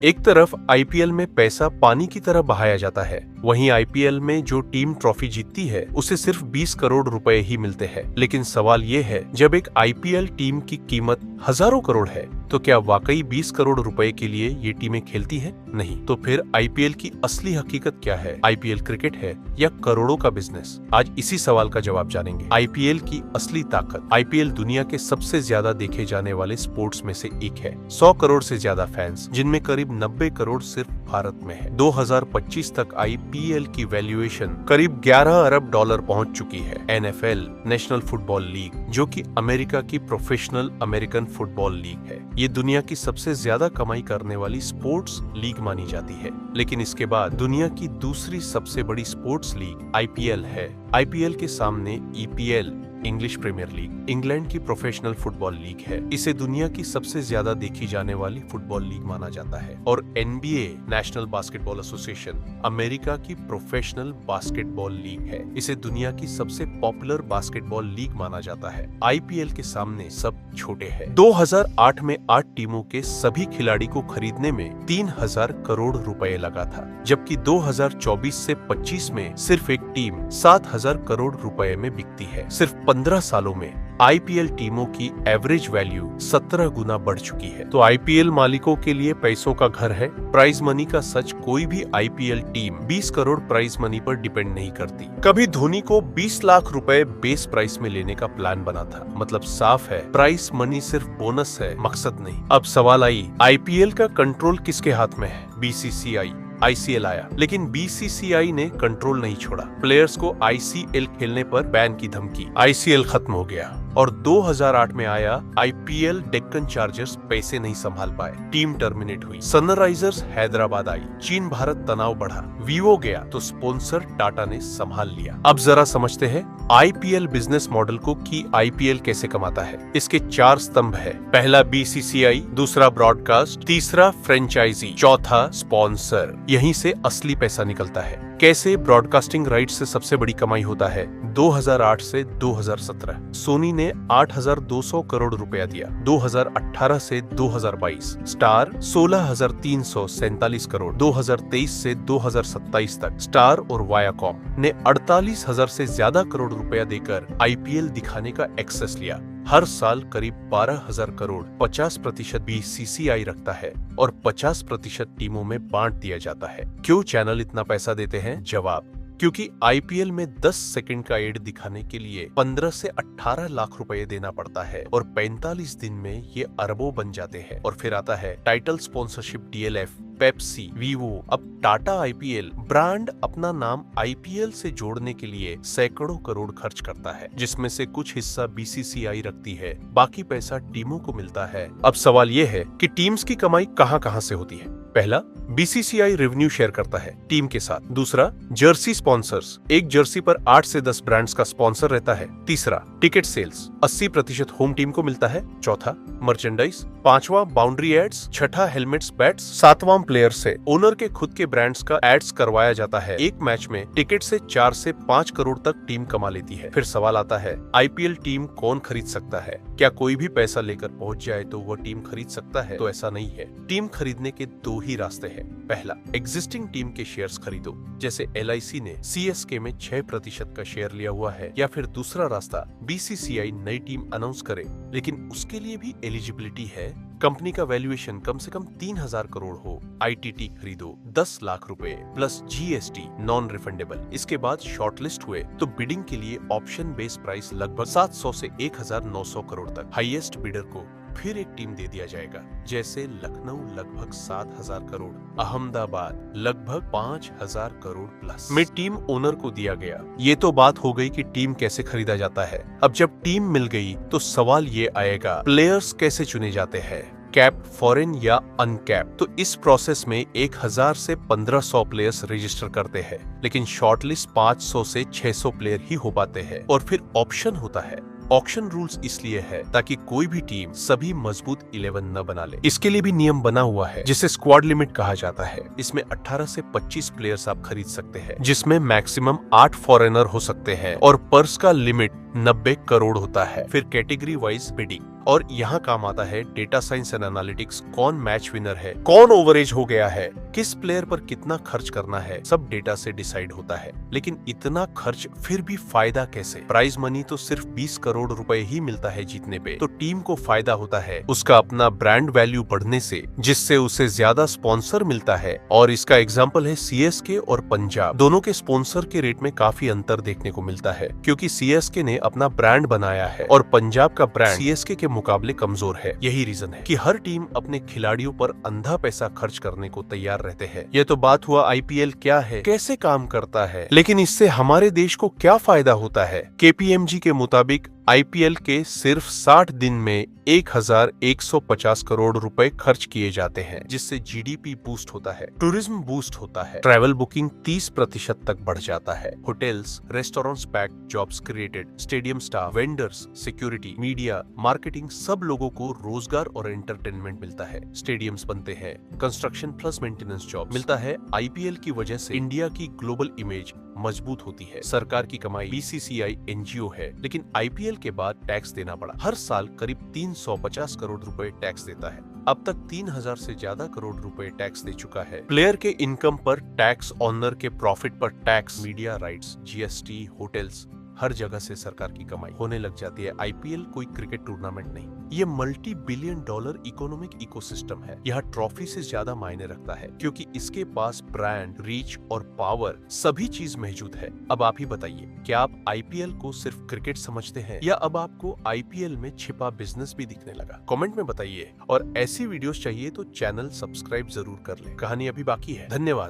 एक तरफ आईपीएल में पैसा पानी की तरह बहाया जाता है, वहीं आईपीएल में जो टीम ट्रॉफी जीतती है उसे सिर्फ 20 करोड़ रुपए ही मिलते हैं। लेकिन सवाल ये है, जब एक आईपीएल टीम की कीमत हजारों करोड़ है तो क्या वाकई 20 करोड़ रुपए के लिए ये टीमें खेलती हैं? नहीं। तो फिर आईपीएल की असली हकीकत क्या है? आईपीएल क्रिकेट है या करोड़ों का बिजनेस? आज इसी सवाल का जवाब जानेंगे। आईपीएल की असली ताकत। आईपीएल दुनिया के सबसे ज्यादा देखे जाने वाले स्पोर्ट्स में से एक है। 100 करोड़ से ज्यादा फैंस, जिनमें करीब 90 करोड़ सिर्फ भारत में है। 2025 तक आईपीएल की वैल्यूएशन करीब 11 अरब डॉलर पहुंच चुकी है। एनएफएल, नेशनल फुटबॉल लीग, जो कि अमेरिका की प्रोफेशनल अमेरिकन फुटबॉल लीग है, ये दुनिया की सबसे ज्यादा कमाई करने वाली स्पोर्ट्स लीग मानी जाती है। लेकिन इसके बाद दुनिया की दूसरी सबसे बड़ी स्पोर्ट्स लीग आईपीएल है। आईपीएल के सामने EPL, English Premier League, England की प्रोफेशनल फुटबॉल लीग है। इसे दुनिया की सबसे ज्यादा देखी जाने वाली फुटबॉल लीग माना जाता है। और NBA, national basketball association, America की प्रोफेशनल बास्केटबॉल लीग है। इसे दुनिया की सबसे पॉपुलर बास्केटबॉल लीग माना जाता है। आईपीएल के सामने सब छोटे हैं। 2008 में 8 टीमों के सभी खिलाड़ी को खरीदने में 3000 करोड़ रुपए लगा था, जबकि 2024 से 25 में सिर्फ एक टीम 7000 करोड़ रुपए में बिकती है। सिर्फ 15 सालों में आईपीएल टीमों की एवरेज वैल्यू 17 गुना बढ़ चुकी है। तो आईपीएल मालिकों के लिए पैसों का घर है। प्राइज मनी का सच, कोई भी IPL team 20 crore prize money पर डिपेंड नहीं करती। कभी धोनी को 20 लाख रुपए बेस प्राइस में लेने का प्लान बना था। मतलब साफ है, प्राइस मनी सिर्फ बोनस है, मकसद नहीं। अब सवाल आई, आईपीएल का कंट्रोल किसके हाथ में है? बीसीसीआई, आईसीएल आया, लेकिन बीसीसीआई ने कंट्रोल नहीं छोड़ा। प्लेयर्स को आईसीएल खेलने पर बैन की धमकी। आईसीएल खत्म हो गया और 2008 में आया आईपीएल। डेक्कन चार्जर्स पैसे नहीं संभाल पाए, टीम टर्मिनेट हुई। सनराइजर्स हैदराबाद आई, चीन भारत तनाव बढ़ा, वीवो गया तो स्पॉन्सर टाटा ने संभाल लिया। अब जरा समझते हैं आईपीएल बिजनेस मॉडल को कि आईपीएल कैसे कमाता है। इसके 4 स्तंभ है। पहला बीसीसीआई, दूसरा ब्रॉडकास्ट, तीसरा फ्रेंचाइजी, चौथा स्पॉन्सर। यहीं से असली पैसा निकलता है। कैसे? ब्रॉडकास्टिंग राइट्स से सबसे बड़ी कमाई होता है। 2008 से 2017 सोनी ने 8200 करोड़ रुपया दिया। 2018 से 2022 स्टार 16347 करोड़। 2023 से 2027 तक स्टार और वायाकॉम ने 48000 से ज्यादा करोड़ रुपया देकर आईपीएल दिखाने का एक्सेस लिया। हर साल करीब 12000 करोड़, 50% बीसीसीआई रखता है और 50% टीमों में बांट दिया जाता है। क्यों चैनल इतना पैसा देते हैं? जवाब, क्योंकि आईपीएल में 10 सेकंड का एड दिखाने के लिए 15 से 18 लाख रुपए देना पड़ता है और 45 दिन में ये अरबों बन जाते हैं। और फिर आता है title sponsorship, DLF, Pepsi, Vivo, अब टाटा। आईपीएल ब्रांड अपना नाम आईपीएल से जोड़ने के लिए सैकड़ों करोड़ खर्च करता है, जिसमें से कुछ हिस्सा बीसीसीआई रखती है, बाकी पैसा टीमों को मिलता है। अब सवाल ये है कि टीम्स की कमाई कहां से होती है? पहला, बीसीसीआई रेवेन्यू शेयर करता है टीम के साथ। दूसरा, जर्सी स्पॉन्सर्स, एक जर्सी पर 8 से 10 ब्रांड्स का स्पॉन्सर रहता है। तीसरा, टिकट सेल्स, 80% होम टीम को मिलता है। चौथा, मर्चेंडाइज। पांचवा, बाउंड्री एड्स। छठा, हेलमेट्स, बैट्स। सातवां, प्लेयर से ओनर के खुद के ब्रांड्स का एड्स करवाया जाता है। एक मैच में टिकट से 4 से 5 करोड़ तक टीम कमा लेती है। फिर सवाल आता है, आईपीएल टीम कौन खरीद सकता है? क्या कोई भी पैसा लेकर पहुंच जाए तो वह टीम खरीद सकता है? तो ऐसा नहीं है। टीम खरीदने के 2 ही रास्ते हैं। पहला, एग्जिस्टिंग टीम के शेयर्स खरीदो, जैसे एलआईसी ने सीएसके में 6% का शेयर लिया हुआ है। या फिर दूसरा रास्ता, बीसीसीआई नई टीम अनाउंस करे, लेकिन उसके लिए भी एलिजिबिलिटी है। कंपनी का वैल्यूएशन कम से कम 3000 करोड़ हो। आईटीटी खरीदो 10 लाख रुपए प्लस जीएसटी नॉन रिफंडेबल। इसके बाद शॉर्टलिस्ट हुए तो बिडिंग के लिए ऑप्शन बेस प्राइस लगभग 700 से 1900 करोड़ तक। हाईएस्ट बिडर को फिर एक टीम दे दिया जाएगा, जैसे लखनऊ लगभग 7000 करोड़, अहमदाबाद लगभग 5000 करोड़ प्लस में टीम ओनर को दिया गया। ये तो बात हो गई कि टीम कैसे खरीदा जाता है। अब जब टीम मिल गई तो सवाल ये आएगा, प्लेयर्स कैसे चुने जाते हैं? कैप, फॉरेन या अनकैप? तो इस प्रोसेस में 1000 से 1500 प्लेयर्स रजिस्टर करते हैं, लेकिन शॉर्टलिस्ट 500 से 600 प्लेयर ही हो पाते हैं। और फिर ऑप्शन होता है। ऑक्शन रूल्स इसलिए है ताकि कोई भी टीम सभी मजबूत 11 न बना ले। इसके लिए भी नियम बना हुआ है, जिसे स्क्वाड लिमिट कहा जाता है। इसमें 18 से 25 प्लेयर्स आप खरीद सकते हैं, जिसमें मैक्सिमम 8 फॉरेनर हो सकते हैं और पर्स का लिमिट 90 करोड़ होता है। फिर कैटेगरी वाइज बिडिंग, और यहाँ काम आता है डेटा साइंस एंड एनालिटिक्स। कौन मैच विनर है, कौन ओवरेज हो गया है, किस प्लेयर पर कितना खर्च करना है, सब डेटा से डिसाइड होता है। लेकिन इतना खर्च फिर भी फायदा कैसे? प्राइज मनी तो सिर्फ 20 करोड़ रुपए ही मिलता है जीतने पे। तो टीम को फायदा होता है उसका अपना ब्रांड वैल्यू बढ़ने से, जिससे उसे ज्यादा स्पॉन्सर मिलता है। और इसका एग्जाम्पल है सीएसके और पंजाब। दोनों के स्पॉन्सर के रेट में काफी अंतर देखने को मिलता है, क्योंकि सीएसके ने अपना ब्रांड बनाया है और पंजाब का ब्रांड सीएसके के मुकाबले कमजोर है। यही रीजन है कि हर टीम अपने खिलाड़ियों पर अंधा पैसा खर्च करने को तैयार रहते हैं। ये तो बात हुआ आईपीएल क्या है, कैसे काम करता है, लेकिन इससे हमारे देश को क्या फायदा होता है? केपीएमजी के मुताबिक आईपीएल के सिर्फ 60 दिन में 1150 करोड़ रुपए खर्च किए जाते हैं, जिससे जीडीपी बूस्ट होता है, टूरिज्म बूस्ट होता है, ट्रैवल बुकिंग 30% तक बढ़ जाता है, hotels, restaurants packed, jobs created, stadium staff, vendors, security, media, marketing, सब लोगों को रोजगार और एंटरटेनमेंट मिलता है। स्टेडियम्स बनते हैं, कंस्ट्रक्शन प्लस मेंटेनेंस जॉब मिलता है। आईपीएल की वजह से इंडिया की ग्लोबल इमेज मजबूत होती है। सरकार की कमाई, बीसीसीआई एनजीओ है, लेकिन आईपीएल के बाद टैक्स देना पड़ा। हर साल करीब 350 करोड़ रुपए टैक्स देता है। अब तक 3000 से ज्यादा करोड़ रुपए टैक्स दे चुका है। प्लेयर के इनकम पर टैक्स, ऑनर के प्रॉफिट पर tax, media rights, GST, hotels, हर जगह से सरकार की कमाई होने लग जाती है। आईपीएल कोई क्रिकेट टूर्नामेंट नहीं, ये multi billion dollar economic ecosystem है। यह ट्रॉफी से ज्यादा मायने रखता है, क्योंकि इसके पास ब्रांड, रीच और पावर सभी चीज मौजूद है। अब आप ही बताइए, क्या आप आईपीएल को सिर्फ क्रिकेट समझते हैं, या अब आपको आईपीएल में छिपा बिजनेस भी दिखने लगा? कमेंट में बताइए। और ऐसी वीडियोस चाहिए तो चैनल सब्सक्राइब जरूर कर ले। कहानी अभी बाकी है। धन्यवाद।